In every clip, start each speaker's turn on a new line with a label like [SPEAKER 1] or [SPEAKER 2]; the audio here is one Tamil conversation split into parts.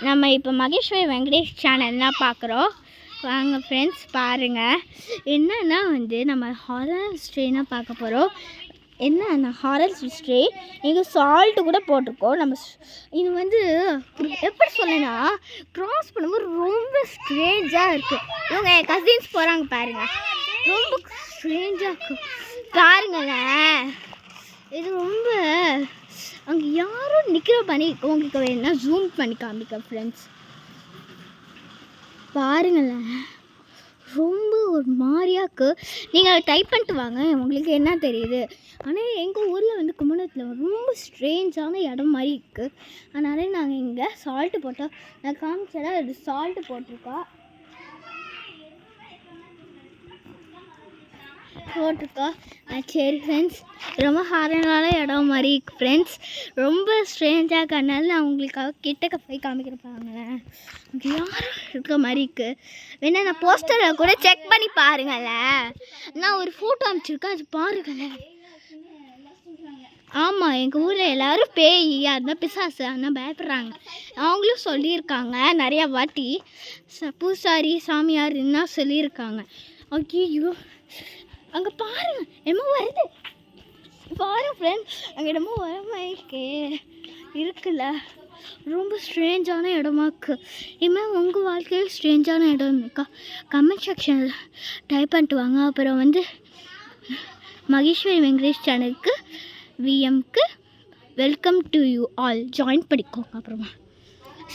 [SPEAKER 1] நம்ம இப்போ மகேஸ்வரி வெங்கடேஷ் சேனல்லாம் பார்க்குறோம். வாங்க ஃப்ரெண்ட்ஸ் பாருங்கள். என்னன்னா வந்து நம்ம ஹாரர் ஹிஸ்ட்ரினா பார்க்க போகிறோம். என்ன ஹாரர் ஹிஸ்ட்ரி இங்கே சால்ட்டு கூட போட்டிருக்கோம். நம்ம இது வந்து எப்படி சொல்லனா க்ராஸ் பண்ணும்போது ரொம்ப ஸ்ட்ரேஞ்சாக இருக்குது. இவங்க என் கசின்ஸ் போகிறாங்க பாருங்கள், ரொம்ப ஸ்ட்ரேஞ்சாக இருக்கும் பாருங்களேன். இது ரொம்ப அங்கே யாரும் நிற்கிற பண்ணி உங்களுக்கு வேணும்னா ஜூம் பண்ணி காமிக்க ஃப்ரெண்ட்ஸ். பாருங்களேன், ரொம்ப ஒரு மாதிரியாக்கு. நீங்கள் டைப் பண்ணிட்டு வாங்க, உங்களுக்கு என்ன தெரியுது. ஆனால் எங்கள் ஊரில் வந்து கும்பகோணத்தில் ரொம்ப ஸ்ட்ரேஞ்சான இடம் மாதிரி இருக்குது. அதனால நாங்கள் இங்கே சால்ட்டு போட்டோம். நான் காமிச்சல அது சால்ட்டு போட்டிருக்கா சரி ஃப்ரெண்ட்ஸ், ரொம்ப ஹாரரான இடம் மாதிரி இருக்குது ஃப்ரெண்ட்ஸ். ரொம்ப ஸ்ட்ரேஞ்சாக இருக்கனால நான் உங்களுக்காக கிட்டக்க போய் காமிக்கிறப்பாங்களேன். அங்கே யாரும் இருக்க மாதிரி இருக்குது. வேணா நான் போஸ்டரில் கூட செக் பண்ணி பாருங்களேன். நான் ஒரு ஃபோட்டோ அனுப்பிச்சிருக்கேன், அது பாருங்களேன். ஆமாம், எங்கள் ஊரில் எல்லோரும் பேய் அதுதான் பிசாசு அதெல்லாம் பயப்படுறாங்க. அவங்களும் சொல்லியிருக்காங்க நிறையா வாட்டி. பூசாரி சாமியார் என்ன சொல்லியிருக்காங்க. ஐயோ அங்கே பாருங்கள், என்னமோ வருது பாருங்க ஃப்ரெண்ட்ஸ். அங்கே என்னமோ வர மாதிரி இருக்குல்ல, ரொம்ப ஸ்ட்ரேஞ்சான இடமா இருக்குது. இனிமேல் உங்கள் வாழ்க்கையில் ஸ்ட்ரேஞ்சான இடம் இருக்கா கமெண்ட் செக்ஷனில் டைப் பண்ணிட்டு வாங்க. அப்புறம் வந்து மகேஸ்வரி வெங்கடேஷ் சேனலுக்கு விஎம்க்கு welcome to you all join பண்ணிக்கோங்க. அப்புறமா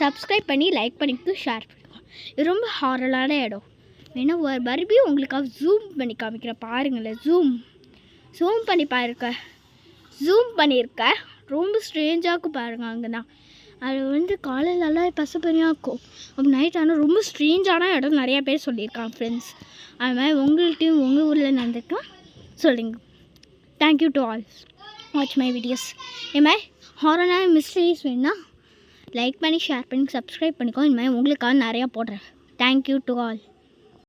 [SPEAKER 1] சப்ஸ்கிரைப் பண்ணி லைக் பண்ணிட்டு ஷேர் பண்ணிக்கோங்க. இது ரொம்ப ஹாரரான இடம். வேணா ஒரு மறுபடியும் உங்களுக்காக ஜூம் பண்ணி காமிக்கிறேன் பாருங்களேன். ஜூம் பண்ணி பாருங்க, ஜூம் பண்ணியிருக்கேன். ரொம்ப ஸ்ட்ரேஞ்சாக பாருங்கள். அங்கே தான் அது வந்து காலையிலலாம் பசப்பனியாக இருக்கும். அப்போ நைட் ஆனால் ரொம்ப ஸ்ட்ரேஞ்சான இடம் நிறையா பேர் சொல்லியிருக்காங்க ஃப்ரெண்ட்ஸ். அது மாதிரி உங்கள்கிட்டையும் உங்கள் ஊரில் நடந்துக்கலாம் சொல்லுங்க. Thank you to all watch my videos. இதுமாதிரி ஹாரரான மிஸ்ட்ரீஸ் வேணுன்னா லைக் பண்ணி ஷேர் பண்ணி சப்ஸ்கிரைப் பண்ணிக்கோ. இதுமாதிரி உங்களுக்காக நிறையா போடுறேன். Thank you to all.